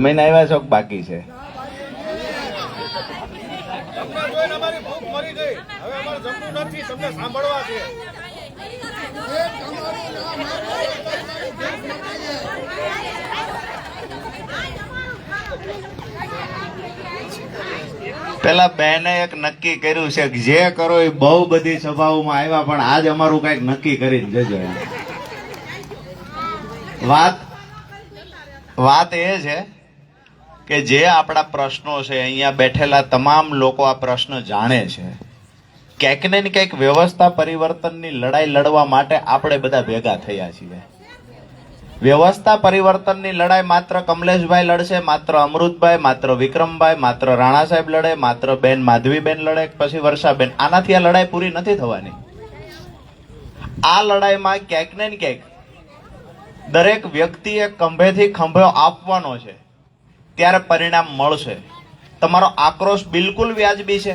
મહિને આવ્યા છો બાકી છે? પેલા બેને એક નક્કી કર્યું છે કે જે કરો એ બહુ બધી સભાઓમાં આવ્યા, પણ આજ અમારું કઈક નક્કી કરીને જજો. વાત એ છે કે જે આપણા પ્રશ્નો છે, અહીંયા બેઠેલા તમામ લોકો આ પ્રશ્ન જાણે છે. ક્યાંક ને ક્યાંક વ્યવસ્થા પરિવર્તનની લડાઈ લડવા માટે આપણે બધા ભેગા થયા છીએ. વ્યવસ્થા પરિવર્તનની લડાઈ માત્ર કમલેશભાઈ લડશે, માત્ર અમૃતભાઈ, માત્ર વિક્રમભાઈ, માત્ર રાણા સાહેબ લડે, માત્ર બેન માધવીબેન લડે, પછી વર્ષાબેન. આનાથી આ લડાઈ પૂરી નથી થવાની. આ લડાઈમાં ક્યાંક ને ક્યાંક દરેક વ્યક્તિએ ખંભેથી ખંભો આપવાનો છે, ત્યારે પરિણામ મળશે. તમારો આક્રોશ બિલકુલ વ્યાજબી છે,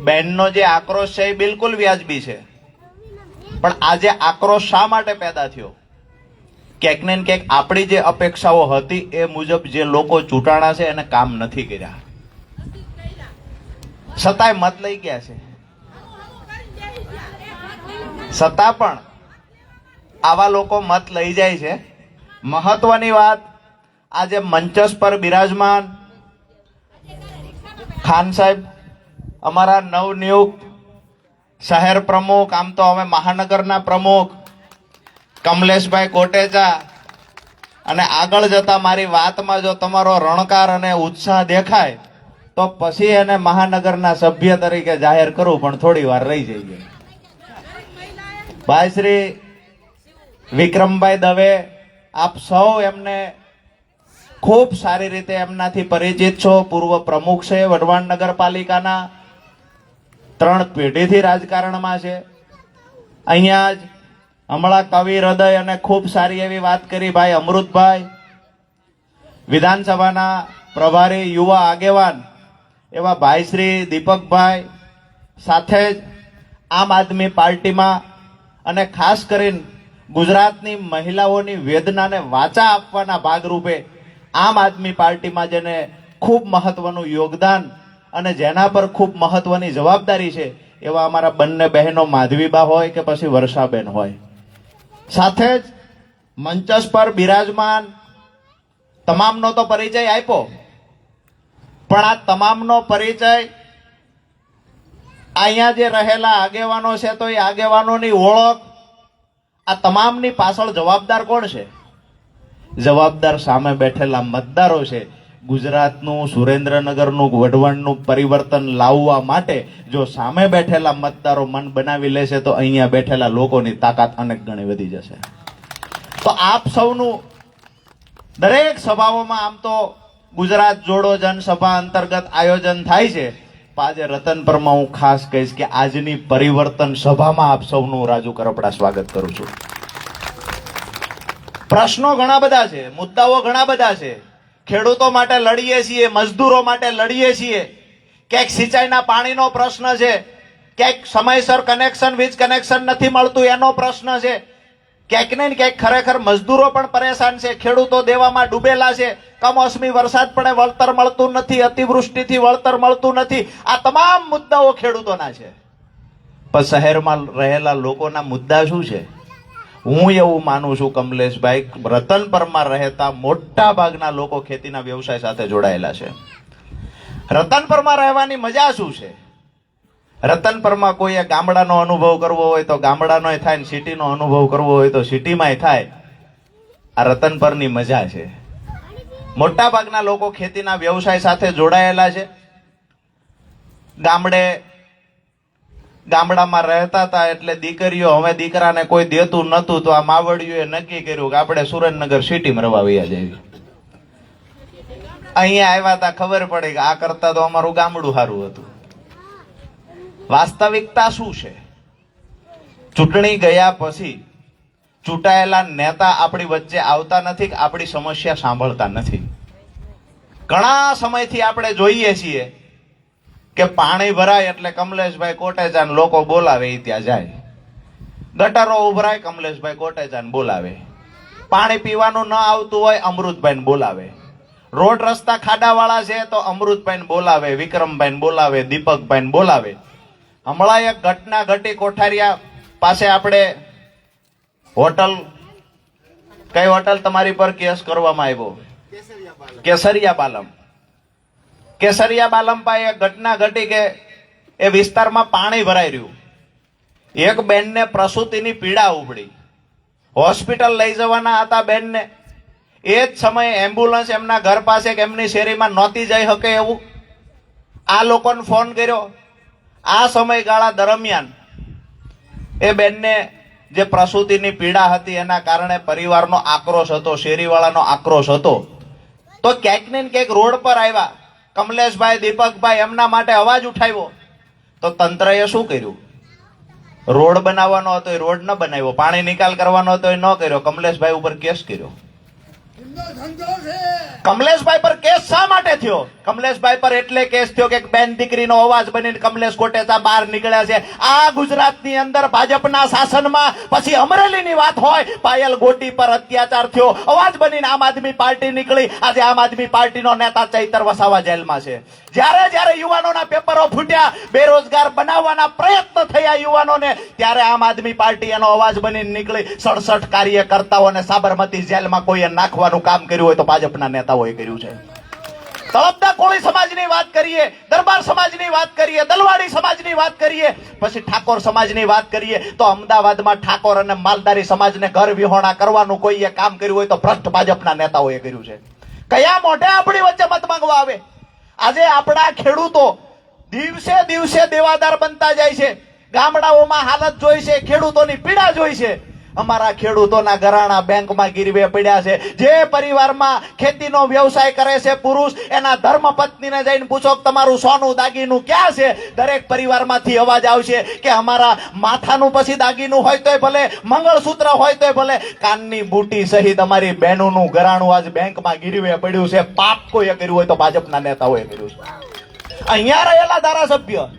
બેનનો જે આક્રોશ છે એ બિલકુલ વ્યાજબી છે, પણ આજે આક્રોશ શા માટે પેદા થયો? ક્યાંક ને ક્યાંક આપણી જે અપેક્ષાઓ હતી એ મુજબ જે લોકો ચૂંટાણા છે એને કામ નથી કર્યા, છતાંય મત લઈ ગયા છે. છતાં પણ આવા લોકો મત લઈ જાય છે. મહત્વની વાત, આજે મંચસ પર બિરાજમાન ખાન સાહેબ, અમારા નવનિયુક્ત શહેર પ્રમુખ, આમ તો હવે મહાનગરના પ્રમુખ કમલેશભાઈ કોટેચા, અને આગળ જતા મારી વાતમાં જો તમારો રણકાર અને ઉત્સાહ દેખાય તો પછી એને મહાનગરના સભ્ય તરીકે જાહેર કરું, પણ થોડી વાર રહી જઈએ. ભાઈ શ્રી વિક્રમભાઈ દવે, આપ સૌ એમને ખૂબ સારી રીતે એમનાથી પરિચિત છો. પૂર્વ પ્રમુખ છે વઢવાણ નગરપાલિકાના, 3 પેઢીથી રાજકારણમાં છે. અહીંયા જ હમણાં કવિ હૃદય અને ખૂબ સારી એવી વાત કરી ભાઈ અમૃતભાઈ, વિધાનસભાના પ્રભારી યુવા આગેવાન એવા ભાઈ શ્રી દીપકભાઈ, સાથે જ આમ આદમી પાર્ટીમાં અને ખાસ કરીને ગુજરાતની મહિલાઓની વેદનાને વાચા આપવાના ભાગરૂપે આમ આદમી પાર્ટીમાં જેને ખૂબ મહત્વનું યોગદાન અને જેના પર ખૂબ મહત્વની જવાબદારી છે એવા અમારા બંને બહેનો માધવીબા હોય કે પછી વર્ષાબેન હોય, સાથે જ મંચસ પર બિરાજમાન તમામનો તો પરિચય આપ્યો, પણ આ તમામનો પરિચય અહીંયા જે રહેલા આગેવાનો છે તો એ આગેવાનોની ઓળખ, આ તમામની પાછળ જવાબદાર કોણ છે? જવાબદાર સામે બેઠેલા મતદારો છે. ગુજરાતનું, સુરેન્દ્રનગરનું, વઢવાણનું પરિવર્તન લાવવા માટે જો સામે બેઠેલા મતદારો મન બનાવી લેશે તો અહીંયા બેઠેલા લોકોની તાકાત અનેક ગણી વધી જશે. તો આપ સૌનું દરેક સભાઓમાં આમ તો ગુજરાત જોડો જનસભા અંતર્ગત આયોજન થાય છે, પણ આજે રતનપરમાં હું ખાસ કહીશ કે આજની પરિવર્તન સભામાં આપ સૌનું રાજુ કરપડા સ્વાગત કરું છું. પ્રશ્નો ઘણા બધા છે, મુદ્દાઓ ઘણા બધા છે. ખેડૂતો માટે લડીએ છીએ, મજદૂરો માટે લડીએ છીએ, ક્યાંક સિંચાઈના પાણીનો પ્રશ્ન છે, ક્યાંક સમયસર કનેક્શન, વીજ કનેક્શન નથી મળતું એનો પ્રશ્ન છે, ક્યાંક ને ક્યાંક ખરેખર મજદૂરો પણ પરેશાન છે, ખેડૂતો દેવામાં ડૂબેલા છે, કમોસમી વરસાદ પડે વળતર મળતું નથી, અતિવૃષ્ટિથી વળતર મળતું નથી. આ તમામ મુદ્દાઓ ખેડૂતોના છે, પણ શહેરમાં રહેલા લોકોના મુદ્દા શું છે? હું એવું માનું છું કમલેશભાઈ, રતનપરમાં રહેતા મોટા ભાગના લોકો ખેતીના વ્યવસાય સાથે જોડાયેલા છે. રતનપરમાં રહેવાની મજા શું છે? રતનપરમાં કોઈએ ગામડાનો અનુભવ કરવો હોય તો ગામડાનોય થાય, ને સિટીનો અનુભવ કરવો હોય તો સિટીમાંય થાય. આ રતનપરની મજા છે. મોટા ભાગના લોકો ખેતીના વ્યવસાય સાથે જોડાયેલા છે. ગામડામાં રહેતા હતા એટલે દીકરીઓ, હવે દીકરાને કોઈ દેતું નતું તો આ માવડીઓએ નક્કી કર્યું કે આપણે સુરેન્દ્રનગર સિટીમાં રહેવા વયા જઈએ. અહીંયા આવ્યા હતા, ખબર પડી કે આ કરતા તો અમારું ગામડું સારું હતું. વાસ્તવિકતા શું છે? ચૂંટણી ગયા પછી ચૂંટાયેલા નેતા આપણી વચ્ચે આવતા નથી, આપણી સમસ્યા સાંભળતા નથી. ઘણા સમયથી આપણે જોઈએ છીએ કે પાણી ભરાય એટલે કમલેશભાઈ કોટેચાને લોકો બોલાવે એ ત્યાં જાય, ગટરો ઉભરાય કમલેશભાઈ કોટેચાને બોલાવે, પાણી પીવાનું ન આવતું હોય અમૃતભાઈને બોલાવે, રોડ રસ્તા ખાડાવાળા છે તો અમૃતભાઈને બોલાવે, વિક્રમભાઈને બોલાવે, દીપકભાઈને બોલાવે. હમણાં એક ઘટના ઘટી કોઠારિયા પાસે. આપણે હોટલ, કઈ હોટલ તમારી પર કેસ કરવામાં આવ્યો? કેસરિયા બાલમ. કેસરિયા બાલમ પાસે એક ઘટના ઘટી કે એ વિસ્તારમાં પાણી ભરાઈ રહ્યું. એક બેનને પ્રસૂતિની પીડા ઉપડી. હોસ્પિટલ લઈ જવાના હતા બેનને. એ જ સમયે એમ્બ્યુલન્સ એમના ઘર પાસે કે એમની શેરીમાં નહોતી જઈ શકે એવું આ લોકોને ફોન કર્યો. આ સમયગાળા દરમિયાન એ બેનને જે પ્રસૂતિની પીડા હતી એના કારણે પરિવારનો આક્રોશ હતો, શેરીવાળાનો આક્રોશ હતો. તો ક્યાંક ને ક્યાંક રોડ પર આવ્યા કમલેશભાઈ, દીપકભાઈ, એમના માટે અવાજ ઉઠાવ્યો. તો તંત્રએ શું કર્યું? રોડ બનાવવાનો હતો એ રોડ ન બનાવ્યો, પાણી નિકાલ કરવાનો હતો એ ન કર્યો, કમલેશભાઈ ઉપર કેસ કર્યો. કમલેશભાઈ પર કેસ શા માટે થયો? કમલેશભાઈ પર એટલે કેસ થયો કે બેન દીકરીનો અવાજ બનીને કમલેશ કોટેચા બહાર નીકળ્યા છે. આ ગુજરાતની અંદર ભાજપના શાસનમાં પછી અમરેલીની વાત હોય, પાયલ ગોટી પર અત્યાચાર થયો, અવાજ બનીને આમ આદમી પાર્ટી નીકળી. આજે આમ આદમી પાર્ટીનો નેતા ચૈતર વસાવા જેલમાં છે. જ્યારે યુવાનોના પેપરો ફૂટ્યા, બેરોજગાર બનાવવાના પ્રયત્ન થયા યુવાનોને, ત્યારે આમ આદમી પાર્ટી એનો અવાજ બનીને નીકળી. 67 કાર્યકર્તાઓને સાબરમતી જેલમાં કોઈએ નાખવાનું કામ કર્યું હોય તો ભાજપના નેતાઓએ કર્યું છે. તળપદા કોળી સમાજની વાત કરીએ, દરબાર સમાજની વાત કરીએ, દલવાડી સમાજની વાત કરીએ, પછી ઠાકોર સમાજની વાત કરીએ તો અમદાવાદમાં ઠાકોર અને માલધારી સમાજને ઘર વિહોણા કરવાનું કોઈએ કામ કર્યું હોય તો ભ્રષ્ટ ભાજપના નેતાઓએ કર્યું છે. કયા મોઢે આપણી વચ્ચે મત માંગવા આવે? આજે આપણા ખેડૂતો દિવસે દિવસે દેવાદાર બનતા જાય છે. ગામડાઓમાં હાલત જોઈ છે, ખેડૂતોની પીડા જોઈ છે. અમારા ખેડૂતોના ઘરાણા બેંકમાં ગીરવે પડ્યા છે. જે પરિવારમાં ખેતીનો વ્યવસાય કરે છે પુરુષ, એના ધર્મપત્નીને જઈને પૂછો તમારું સોનું દાગીનું ક્યાં છે? દરેક પરિવારમાંથી અવાજ આવશે કે અમારા માથાનું પછી દાગીનું હોય તોય ભલે, મંગળસૂત્ર હોય તોય ભલે, કાનની બુટી સહિત અમારી બહેનોનું ઘરાણું આજ બેંકમાં ગીરવે પડ્યું છે. પાપ કોઈએ કર્યું હોય તો ભાજપના નેતાઓએ કર્યું છે. અહીંયા રહેલા ધારાસભ્ય,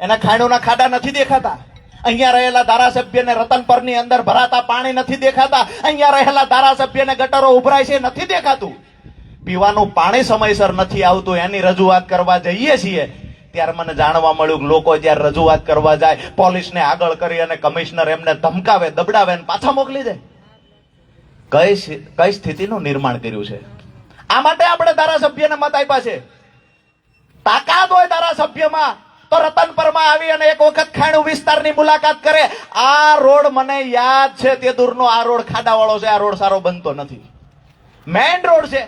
એના ખાણોના ખાડા નથી દેખાતા. અહીંયા રહેલા ધારાસભ્યને રતનપરની અંદર ભરાતા પાણી નથી દેખાતા. અહીંયા રહેલા ધારાસભ્યને ગટરો ઉભરાય છે નથી દેખાતું. પીવાનું પાણી સમયસર નથી આવતું, એની રજૂઆત કરવા જઈએ છીએ ત્યારે મને જાણવા મળ્યું કે લોકો જ્યારે રજૂઆત કરવા જાય પોલીસને આગળ કરી અને કમિશનર એમને ધમકાવે, દબડાવે અને પાછા મોકલી દે. કઈ સ્થિતિનું નિર્માણ કર્યું છે? આ માટે આપણે ધારાસભ્યને મત આપ્યા છે. તાકાત હોય ધારાસભ્યમાં તો રતનપરમાં આવી અને એક વખત ખાણું વિસ્તારની મુલાકાત કરે. આ રોડ મને યાદ છે તે દૂરનો, આ રોડ ખાડાવાળો છે. આ રોડ સારો બનતો નથી. મેઇન રોડ છે.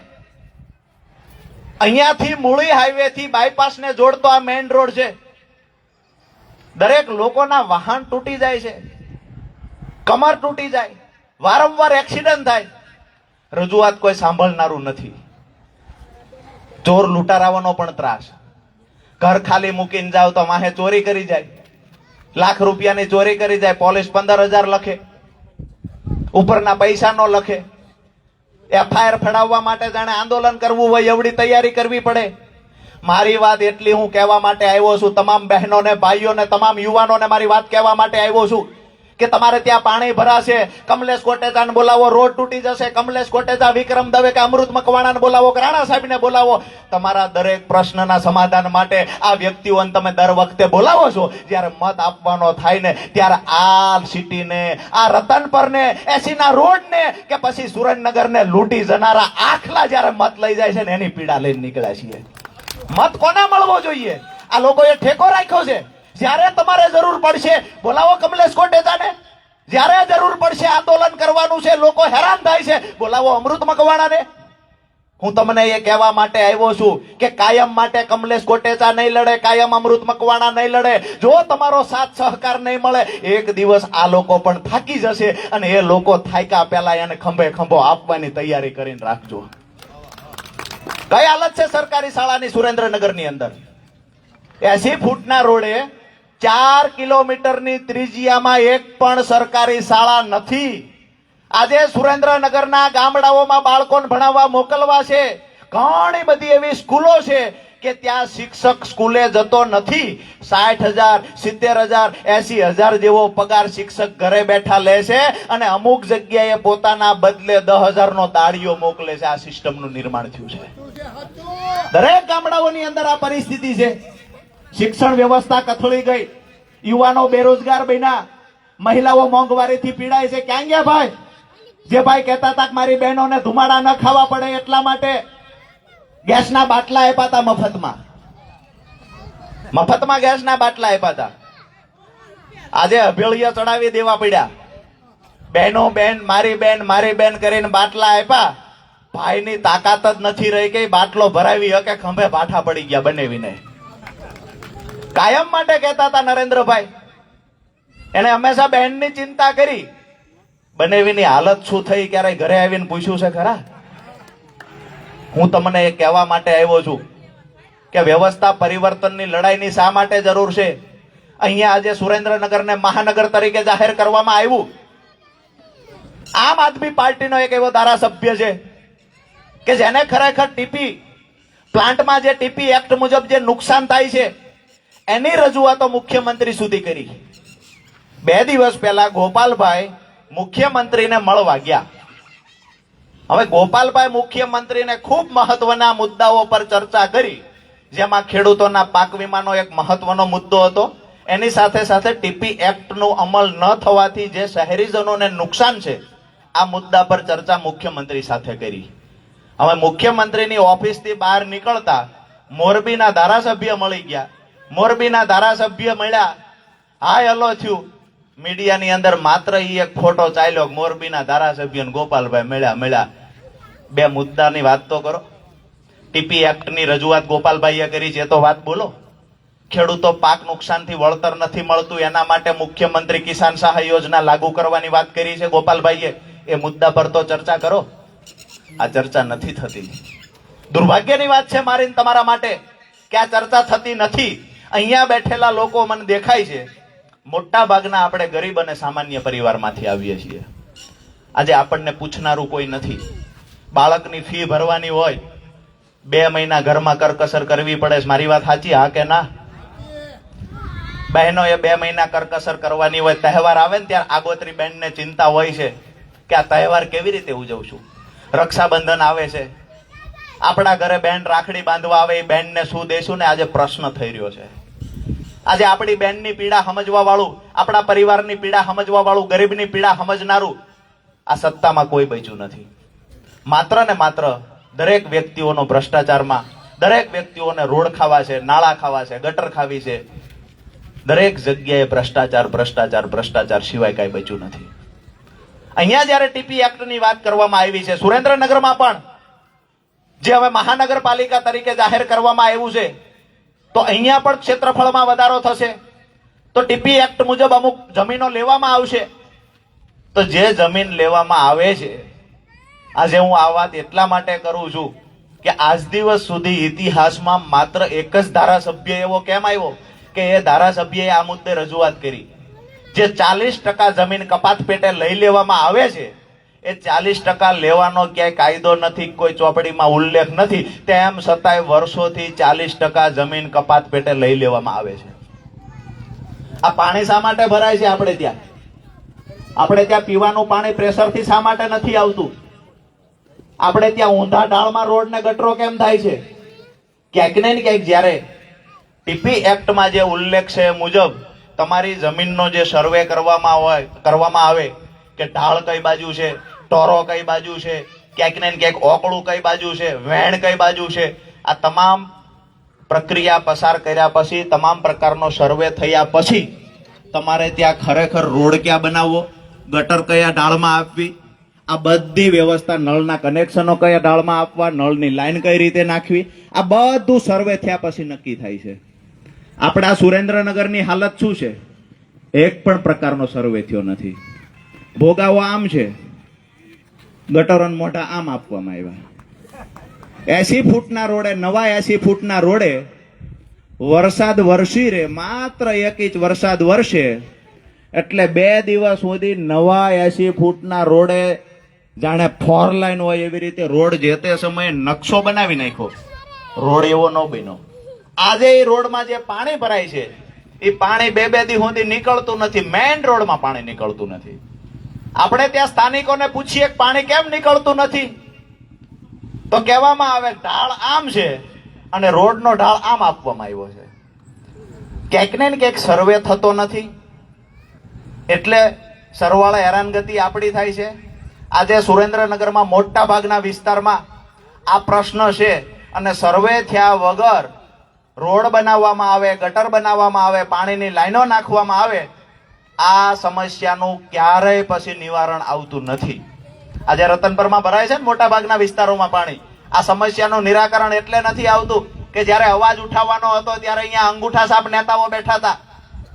અહીંયાથી મૂળી હાઈવે થી બાયપાસ ને જોડતો આ મેઇન રોડ છે. દરેક લોકોના વાહન તૂટી જાય છે, કમર તૂટી જાય, વારંવાર એક્સિડન્ટ થાય. રજૂઆત કોઈ સાંભળનારું નથી. ચોર લૂંટારાવાનો પણ ત્રાસ. ઘર ખાલી મૂકીને જાવ તો માહે ચોરી કરી જાય, લાખ રૂપિયાની ચોરી કરી જાય, પોલીસ 15,000 લખે, ઉપરના પૈસા નો લખે. FIR ફડાવવા માટે જાણે આંદોલન કરવું હોય એવડી તૈયારી કરવી પડે. મારી વાત એટલી હું કહેવા માટે આવ્યો છું, તમામ બહેનોને, ભાઈઓને, તમામ યુવાનોને મારી વાત કહેવા માટે આવ્યો છું કે તમારે ત્યાં પાણી ભરાશે, કમલેશ કોટેચાને બોલાવો, રોડ તૂટી જશે, કમલેશ કોટેચા, વિક્રમ દવે કે અમૃત મકવાણાને બોલાવો, રાણા સાહેબને બોલાવો. તમારા દરેક પ્રશ્નના સમાધાન માટે આ વ્યક્તિઓને તમે દર વખતે બોલાવો છો. જ્યારે મત આપવાનો થાય ને ત્યારે આ સિટીને, આ રતનપરને, એસીના રોડને કે પછી સુરેન્દ્રનગરને લૂંટી જનારા આખલા જ્યારે મત લઈ જાય છે ને એની પીડા લઈને નીકળ્યા છીએ. મત કોને મળવો જોઈએ? આ લોકોએ ઠેકો રાખ્યો છે. જ્યારે તમારે જરૂર પડશે બોલાવો કમલેશ કોટેચાને, જ્યારે જરૂર પડશે આંદોલન કરવાનું છે, લોકો હેરાન થાય છે, બોલાવો અમૃત મકવાણાને. હું તમને એ કહેવા માટે આવ્યો છું કે કાયમ માટે કમલેશ કોટેચા નહીં લડે, કાયમ અમૃત મકવાણા નહીં લડે. જો તમારો સાથ સહકાર નહીં મળે, એક દિવસ આ લોકો પણ થાકી જશે અને એ લોકો થાક્યા પહેલા એને ખંભે ખંભો આપવાની તૈયારી કરીને રાખજો. કઈ હાલત છે સરકારી શાળાની સુરેન્દ્રનગરની અંદર? 80 ફૂટના રોડે 4 કિલોમીટરની ત્રિજ્યામાં એક પણ સરકારી શાળા નથી. આજે સુરેન્દ્રનગરના ગામડાઓમાં બાળકોને ભણાવવા મોકલવા છે. ઘણી બધી એવી સ્કૂલો છે કે ત્યાં શિક્ષક સ્કૂલે જતો નથી, 60,000, 70,000, 80,000 જેવો પગાર શિક્ષક ઘરે બેઠા લે છે અને અમુક જગ્યાએ પોતાના બદલે 10,000 નો દાળીઓ મોકલે છે. આ સિસ્ટમનું નિર્માણ થયું છે. દરેક ગામડાઓની અંદર આ પરિસ્થિતિ છે. શિક્ષણ વ્યવસ્થા કથળી ગઈ, યુવાનો બેરોજગાર બન્યા, મહિલાઓ મોંઘવારીથી પીડાય છે. ક્યાં ગયા ભાઈ? જે ભાઈ કહેતા હતા કે મારી બહેનોને ધુમાડા ન ખાવા પડે એટલા માટે ગેસના બાટલા આપ્યા હતા મફતમાં ગેસના બાટલા આપ્યા હતા. આજે અભેળિયા ચડાવી દેવા પડ્યા. બહેનો બેન મારી બેન કરીને બાટલા આપ્યા. ભાઈની તાકાત જ નથી રહી કે બાટલો ભરાવી હકે, ખંભે ભાઠા પડી ગયા બનેવીને. કાયમ માટે કહેતા હતા નરેન્દ્રભાઈ, એને હંમેશા બહેનની ચિંતા કરી. બનેવીની હાલત શું થઈ ક્યારે ઘરે આવીને પૂછ્યું છે ખરા? હું તમને એ કહેવા માટે આવ્યો છું કે વ્યવસ્થા પરિવર્તનની લડાઈની શા માટે જરૂર છે. અહીંયા આજે સુરેન્દ્રનગરને મહાનગર તરીકે જાહેર કરવામાં આવ્યું. આમ આદમી પાર્ટીનો એક એવો ધારાસભ્ય છે કે જેને ખરેખર ટીપી પ્લાન્ટમાં જે ટીપી એક્ટ મુજબ જે નુકસાન થાય છે એની રજૂઆતો મુખ્યમંત્રી સુધી કરી. 2 દિવસ પહેલા ગોપાલભાઈ મુખ્યમંત્રીને મળવા ગયા. હવે ગોપાલભાઈ મુખ્યમંત્રીને ખૂબ મહત્વના મુદ્દાઓ પર ચર્ચા કરી, જેમાં ખેડૂતોના પાક વીમાનો એક મહત્વનો મુદ્દો હતો. એની સાથે સાથે ટીપી એક્ટનો અમલ ન થવાથી જે શહેરીજનોને નુકસાન છે આ મુદ્દા પર ચર્ચા મુખ્યમંત્રી સાથે કરી. હવે મુખ્યમંત્રીની ઓફિસથી બહાર નીકળતા મોરબીના ધારાસભ્ય મળી ગયા. મોરબીના ધારાસભ્ય મળ્યા, હાય હલો થયું. મીડિયાની અંદર માત્ર એક ફોટો ચાલ્યો, મોરબીના ધારાસભ્ય ગોપાલભાઈ મળ્યા. 2 મુદ્દાની વાત તો કરો. ટીપી એક્ટની રજૂઆત ગોપાલભાઈએ કરી છે, તો વાત બોલો. ખેડૂતો પાક નુકસાનથી વળતર નથી મળતું એના માટે મુખ્યમંત્રી કિસાન સહાય યોજના લાગુ કરવાની વાત કરી છે ગોપાલભાઈએ. એ મુદ્દા પર તો ચર્ચા કરો. આ ચર્ચા નથી થતી. દુર્ભાગ્યની વાત છે મારી તમારા માટે કે આ ચર્ચા થતી નથી. અહીંયા બેઠેલા લોકો મને દેખાય છે મોટા ભાગના આપણે ગરીબ અને સામાન્ય પરિવારમાંથી આવીએ છીએ. આજે આપણને પૂછનારું કોઈ નથી. બાળકની ફી ભરવાની હોય, 2 મહિના ઘરમાં કરકસર કરવી પડે. મારી વાત સાચી? હા કે ના? બહેનોએ 2 મહિના કરકસર કરવાની હોય. તહેવાર આવે ને ત્યારે આગોતરી બહેનને ચિંતા હોય છે કે આ તહેવાર કેવી રીતે ઉજવશું. રક્ષાબંધન આવે છે, આપણા ઘરે બેન રાખડી બાંધવા આવે, એ બેનને શું દેશું ને આજે પ્રશ્ન થઈ રહ્યો છે. આજે આપણી બેનની પીડા સમજવા વાળું, આપણા પરિવારની પીડા સમજવા વાળું, ગરીબની પીડા સમજનારું આ સત્તામાં કોઈ બચ્યું નથી. માત્ર ને માત્ર દરેક વ્યક્તિઓનો ભ્રષ્ટાચારમાં, દરેક વ્યક્તિઓને રોડ ખાવા છે, નાળા ખાવા છે, ગટર ખાવી છે. દરેક જગ્યાએ ભ્રષ્ટાચાર સિવાય કઈ બચ્યું નથી. અહીંયા જયારે ટીપી એક્ટની વાત કરવામાં આવી છે, સુરેન્દ્રનગરમાં પણ જે હવે મહાનગરપાલિકા તરીકે જાહેર કરવામાં આવ્યું છે, તો અહીંયા પણ ક્ષેત્રફળમાં વધારો થશે. તો ટીપી એક્ટ મુજબ અમુક જમીનો લેવામાં આવશે. તો જે જમીન લેવામાં આવે છે, આજે હું આ વાત એટલા માટે કરું છું કે આજ દિવસ સુધી ઇતિહાસમાં માત્ર એક જ ધારાસભ્ય એવો કેમ આવ્યો કે એ ધારાસભ્યએ આ મુદ્દે રજૂઆત કરી. જે 40% જમીન કપાત પેટે લઈ લેવામાં આવે છે, એ 40% લેવાનો ક્યાંય કાયદો નથી, કોઈ ચોપડીમાં ઉલ્લેખ નથી. તેમ છતાંય વર્ષોથી 40% જમીન કપાત પેટે લઈ લેવામાં આવે છે. આ પાણી શા માટે ભરાય છે? આપણે ત્યાં પીવાનું પાણી પ્રેશરથી શા માટે નથી આવતું? આપણે ત્યાં ઊંધા ઢાળમાં રોડ ને ગટરો કેમ થાય છે? ક્યાંક ને ક્યાંક જયારે ટીપી એક્ટમાં જે ઉલ્લેખ છે એ મુજબ તમારી જમીનનો જે સર્વે કરવામાં આવે કે ઢાળ કઈ બાજુ છે, ટોરો કઈ બાજુ છે, ક્યાંક ને ક્યાંક ઓકળું કઈ બાજુ છે, વેણ કઈ બાજુ છે, આ તમામ પ્રક્રિયા પસાર કર્યા પછી, તમામ પ્રકારનો સર્વે થયા પછી તમારે ત્યાં ખરેખર રોડ ક્યાં બનાવવો, ગટર કયા ઢાળમાં આપવી, આ બધી વ્યવસ્થા, નળના કનેક્શનો કયા ઢાળમાં આપવા, નળની લાઈન કઈ રીતે નાખવી, આ બધું સર્વે થયા પછી નક્કી થાય છે. આપણા સુરેન્દ્રનગરની હાલત શું છે? એક પણ પ્રકારનો સર્વે થયો નથી. ભોગાવો આમ છે, ગટરો મોઢા આમ આપવામાં આવ્યા. 80 ફૂટના રોડે, નવા 80 ફૂટના રોડે વરસાદ વરસી રે, માત્ર 1 ઇંચ વરસાદ વરસે એટલે 2 દિવસ સુધી નવા 80 ફૂટના રોડે જાણે 4 લાઈન હોય એવી રીતે રોડ જે તે સમયે નકશો બનાવી નાખ્યો. રોડ એવો ન બન્યો. આજે એ રોડમાં જે પાણી ભરાય છે એ પાણી બે દી સુધી નીકળતું નથી. મેઇન રોડમાં પાણી નીકળતું નથી. આપણે ત્યાં સ્થાનિકોને પૂછીએ કે પાણી કેમ નીકળતું નથી, તો કહેવામાં આવે ઢાળ આમ છે અને રોડનો ઢાળ આમ આપવામાં આવ્યો છે. ક્યાંક ને ક્યાંક સર્વે થતો નથી, એટલે સરવાળે હેરાનગતિ આપણી થાય છે. આજે સુરેન્દ્રનગરમાં મોટા ભાગના વિસ્તારમાં આ પ્રશ્ન છે અને સર્વે થયા વગર રોડ બનાવવામાં આવે, ગટર બનાવવામાં આવે, પાણીની લાઈનો નાખવામાં આવે, આ સમસ્યાનું ક્યારેય પછી નિવારણ આવતું નથી. આજે રતનપરમાં ભરાય છે ને મોટા ભાગના વિસ્તારોમાં પાણી, આ સમસ્યાનું નિરાકરણ એટલે નથી આવતું કે જ્યારે અવાજ ઉઠાવવાનો હતો ત્યારે અહીંયા અંગૂઠા સાપ નેતાઓ બેઠા હતા,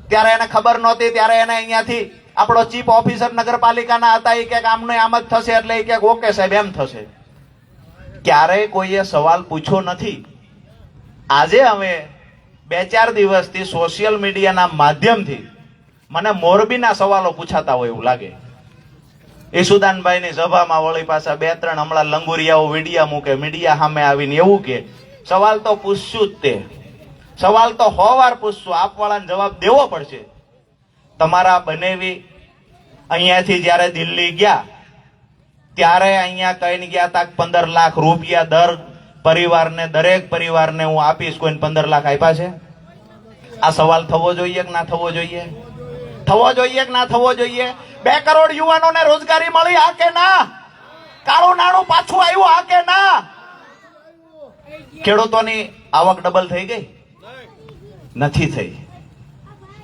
ત્યારે એને ખબર નહોતી, ત્યારે એને અહીંયાથી આપણો ચીફ ઓફિસર નગરપાલિકાના હતા, એ ક્યાંક આમને આમ જ થશે એટલે એ ક્યાંક ઓકે સાહેબ એમ થશે. ક્યારેય કોઈએ સવાલ પૂછ્યો નથી. આજે અમે 2-4 દિવસથી સોશિયલ મીડિયાના માધ્યમથી મને મોરબીના સવાલો પૂછાતા હોય એવું લાગે. ઈસુદાનભાઈની સભામાં વળી પાછા 2-3 હમણાં લંગુરિયાઓ વિડિયા મૂકે, મીડિયા સામે આવીને એવું કે સવાલ તો પૂછશું જ, તે સવાલ તો 100 વાર પૂછશું, આપવાળાને જવાબ દેવો પડશે. તમારા બનેવી અહીંયાથી જ્યારે દિલ્હી ગયા ત્યારે અહીંયા કહીને ગયા હતા 15 લાખ રૂપિયા દર પરિવારને, દરેક પરિવારને હું આપીશ. કોઈને 15 લાખ આપ્યા છે? આ સવાલ થવો જોઈએ કે ના થવો જોઈએ? થવો જોઈએ કે ના થવો જોઈએ? 2 કરોડ યુવાનોને રોજગારી મળી, હા કે ના? કાળું નાણું પાછું આવ્યું, હા કે ના? ખેડૂતોની આવક ડબલ થઈ ગઈ? નથી થઈ.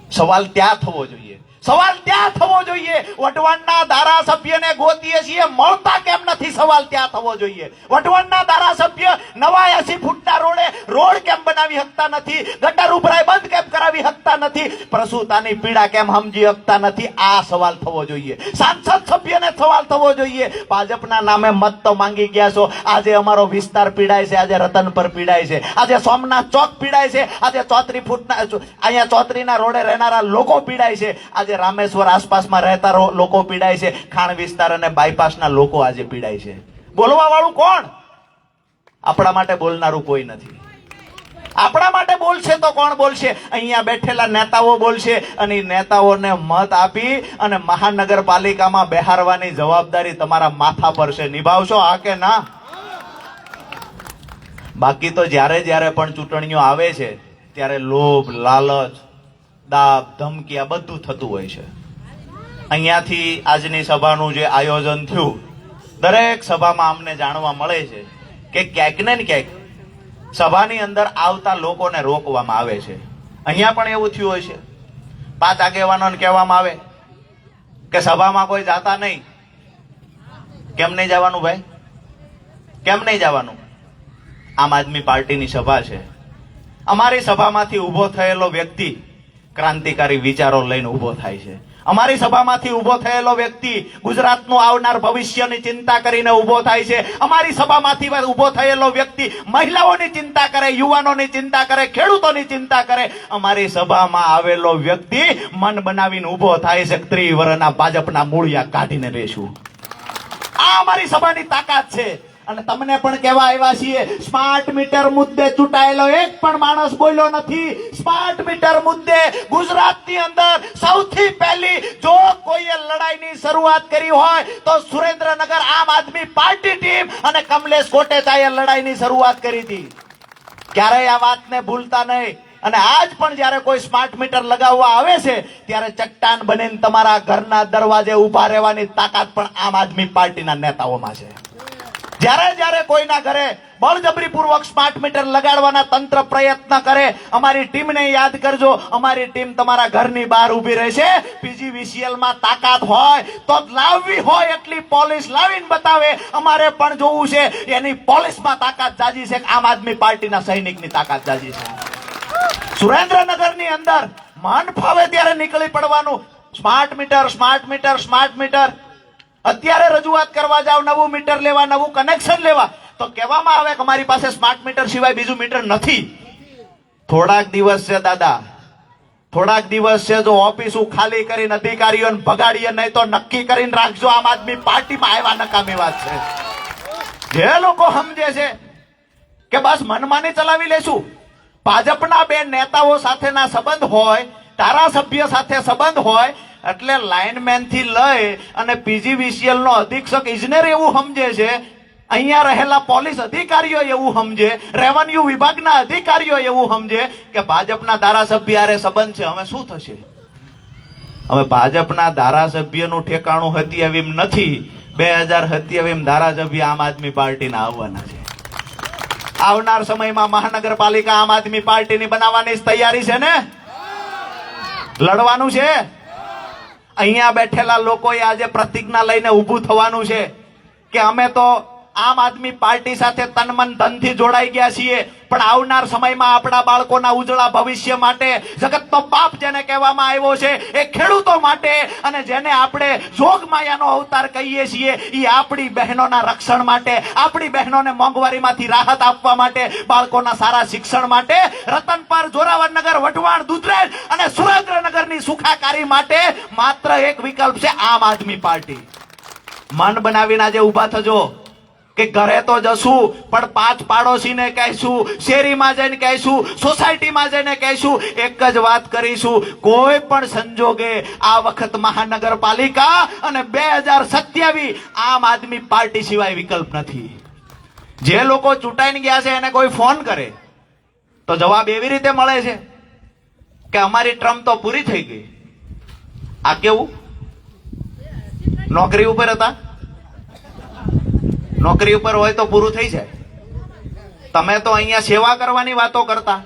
સવાલ ત્યાં થવો જોઈએ, સવાલ ત્યાં થવો જોઈએ. વઢવાણના ધારાસભ્યને ગોતીએ છીએ, મળતા કેમ નથી? સવાલ ત્યાં થવો જોઈએ. વઢવાણના ધારાસભ્ય 89 ફૂટના રોડે રોડ કેમ બનાવી શકતા નથી? ગટર ઉભરાય બંધ કેમ કરાવી શકતા નથી? પ્રસૂતાની પીડા કેમ સમજી શકતા નથી? આ સવાલ થવો જોઈએ. સાંસદ સભ્યને સવાલ થવો જોઈએ. ભાજપના નામે મત તો માંગી ગયા છો, આજે અમારો વિસ્તાર પીડાય છે, આજે રતન પર પીડાય છે, આજે સોમનાથ ચોક પીડાય છે, આજે 34 ફૂટના અહીંયા 34ના રોડે રહેનારા લોકો પીડાય છે, આજે રામેશ્વર આસપાસમાં રહેતા લોકો પીડાય છે, ખાણ વિસ્તાર અને બાયપાસના લોકો આજે પીડાય છે. બોલવા વાળું કોણ? આપણા માટે બોલનારું કોઈ નથી. આપણા માટે બોલશે તો કોણ બોલશે? અહીંયા બેઠેલા નેતાઓ બોલશે અને એ નેતાઓને મત આપી અને મહાનગરપાલિકામાં બેહારવાની જવાબદારી તમારા માથા પર છે. નિભાવશો, હા કે ના? બાકી તો જ્યારે જ્યારે પણ ચૂંટણીઓ આવે છે ત્યારે લોભ, લાલચ, દાબ, ધમકી આ બધું થતું હોય છે. અહીંયાથી આજની સભાનું જે આયોજન થયું, દરેક સભામાં અમને જાણવા મળે છે કે ક્યાંક ને ક્યાંક સભાની અંદર આવતા લોકોને રોકવામાં આવે છે. અહીંયા પણ એવું થયું હોય છે. 5 આગેવાનોને કહેવામાં આવે કે સભામાં કોઈ જાતા નહીં. કેમ નહીં જવાનું ભાઈ? કેમ નહીં જવાનું? આમ આદમી પાર્ટીની સભા છે. અમારી સભામાંથી ઉભો થયેલો વ્યક્તિ ક્રાંતિકારી વિચારો લઈને ઉભો થાય છે. અમારી સભામાંથી ઉભો થયેલો વ્યક્તિ ગુજરાતનું આવનાર ભવિષ્યની ચિંતા કરીને ઉભો થાય છે. અમારી સભામાંથી ઉભો થયેલો વ્યક્તિ મહિલાઓની ચિંતા કરે, યુવાનોની ચિંતા કરે, ખેડૂતોની ચિંતા કરે. અમારી સભામાં આવેલો વ્યક્તિ મન બનાવીને ઉભો થાય છે 30 વર્ષના ભાજપના મૂળિયા કાઢીને રહેશું. આ અમારી સભાની તાકાત છે. અને તમને પણ કહેવા આવ્યા છીએ, સ્માર્ટ મીટર મુદ્દે ચૂંટાયેલો એક પણ માણસ બોલ્યો નથી. સ્માર્ટ મીટર મુદ્દે ગુજરાતની અંદર સૌથી પહેલી જો કોઈએ લડાઈની શરૂઆત કરી હોય તો સુરેન્દ્રનગર આમ આદમી પાર્ટી ટીમ અને કમલેશ કોટેચાએ લડાઈની શરૂઆત કરી હતી. ક્યારેય આ વાતને ભૂલતા નહીં. અને આજ પણ જ્યારે કોઈ સ્માર્ટ મીટર લગાવવા આવે છે ત્યારે ચટ્ટાન બનીને તમારા ઘરના દરવાજે ઉભા રહેવાની તાકાત પણ આમ આદમી પાર્ટીના નેતાઓમાં છે. જ્યારે જ્યારે કોઈના ઘરે બળજબરીપૂર્વક સ્માર્ટ મીટર લગાડવાના તંત્ર પ્રયત્ન કરે, અમારી ટીમને યાદ કરજો. અમારી ટીમ તમારા ઘરની બહાર ઊભી રહેશે. પીજીવીસીએલમાં તાકાત હોય તો લાવવી હોય એટલી પોલીસ લાવીને બતાવે. અમારે પણ જોવું છે એની પોલીસમાં તાકાત જાજી છે, આમ આદમી પાર્ટીના સૈનિકની તાકાત જાજી છે. સુરેન્દ્રનગરની અંદર મન ફાવે ત્યારે નીકળી પડવાનું. Smart meter, smart meter, smart meter. અત્યારે રજૂઆત કરવા જાવ, નવું મીટર લેવા, નવું કનેક્શન લેવા, તો કહેવામાં આવે કે અમારી પાસે સ્માર્ટ મીટર સિવાય બીજું મીટર નથી. થોડાક દિવસ છે દાદા, થોડાક દિવસ છે. જો ઓફિસો ખાલી કરીને અધિકારીઓને ભગાડીએ નહીં તો નક્કી કરીને રાખજો, આમ આદમી પાર્ટીમાં આવ્યા નકામી વાત છે. જે લોકો સમજે છે કે બસ મનમાની ચલાવી લેશું, ભાજપના બે નેતાઓ સાથેના સંબંધ હોય, ધારાસભ્ય સાથે સંબંધ હોય, એટલે લાઇનમેન થી લઈ અને પીજીવીસીએલ નો અધિક્ષક ઇજનેર એવું સમજે છે, અહીંયા રહેલા પોલીસ અધિકારીઓ એવું સમજે, રેવન્યુ વિભાગના અધિકારીઓ એવું સમજે કે ભાજપના ધારાસભ્ય હારે સંબંધ છે. હવે શું થશે? હવે ભાજપના ધારાસભ્યનું ઠેકાણું હત્યાવીમ નથી. 2027 ધારાસભ્ય આમ આદમી પાર્ટીના આવવાના છે. આવનાર સમયમાં મહાનગરપાલિકા આમ આદમી પાર્ટીની બનાવવાની તૈયારી છે ને? લડવાનું છે. અહીંયા બેઠેલા લોકોએ આજે પ્રતિજ્ઞા લઈને ઊભું થવાનું છે કે અમે તો આમ આદમી પાર્ટી સાથે તન મન ધનથી જોડાઈ ગયા છીએ, પણ આવનાર સમયમાં આપણા બાળકોના ઉજળા ભવિષ્ય માટે, જગતનો બાપ જેને કહેવામાં આવ્યો છે એ ખેડૂતો માટે, અને જેને આપણે જોગમાયાનો અવતાર કહીએ છીએ એ આપણી બહેનોના રક્ષણ માટે, આપણી બહેનોને મોંઘવારીમાંથી રાહત આપવા માટે, બાળકોના સારા શિક્ષણ માટે, રતનપર, જોરાવરનગર, વઢવાણ, દુધરેજ અને સુરેન્દ્રનગરની સુખાકારી માટે માત્ર એક વિકલ્પ છે, આમ આદમી પાર્ટી. મન બનાવીને આજે ઉભા થજો કે ઘરે તો જશું, પણ 5 પાડોશીને કહીશું, શેરીમાં જઈને કહીશું, સોસાયટીમાં જઈને કહીશું, એક જ વાત કરીશું, કોઈ પણ સંજોગે આ વખત મહાનગરપાલિકા અને 2027 આમ આદમી પાર્ટી સિવાય વિકલ્પ નથી. જે લોકો ચૂંટાઈને ગયા છે એને કોઈ ફોન કરે તો જવાબ એવી રીતે મળે છે કે અમારી ટર્મ તો પૂરી થઈ ગઈ. આ કેવું? નોકરી ઉપર હતા, નોકરી ઉપર હોય તો પૂરું થઈ જાય. તમે તો અહીંયા સેવા કરવાની વાતો કરતા,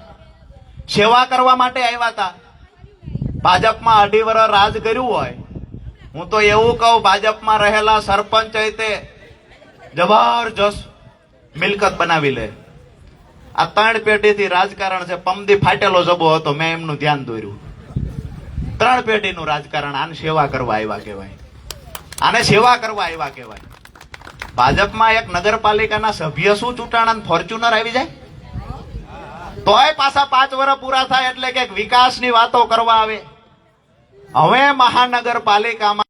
સેવા કરવા માટે આવ્યા હતા. ભાજપમાં 2.5 વર્ષ રાજ કર્યું હોય, હું તો એવું કહું, ભાજપમાં રહેલા સરપંચ તે જબરજસ્ત મિલકત બનાવી લે. આ 3 પેઢીથી રાજકારણ છે. પમદી ફાટેલો જબો હતો, મેં એમનું ધ્યાન દોર્યું. 3 પેઢીનું રાજકારણ. આને સેવા કરવા આવ્યા કહેવાય, આને સેવા કરવા આવ્યા કહેવાય. ભાજપમાં એક નગરપાલિકાના સભ્ય શું ચૂંટાણા ફોર્ચ્યુનર આવી જાય તોય પાછા 5 વર્ષ પૂરા થાય એટલે કે વિકાસની વાતો કરવા આવે. હવે મહાનગરપાલિકામાં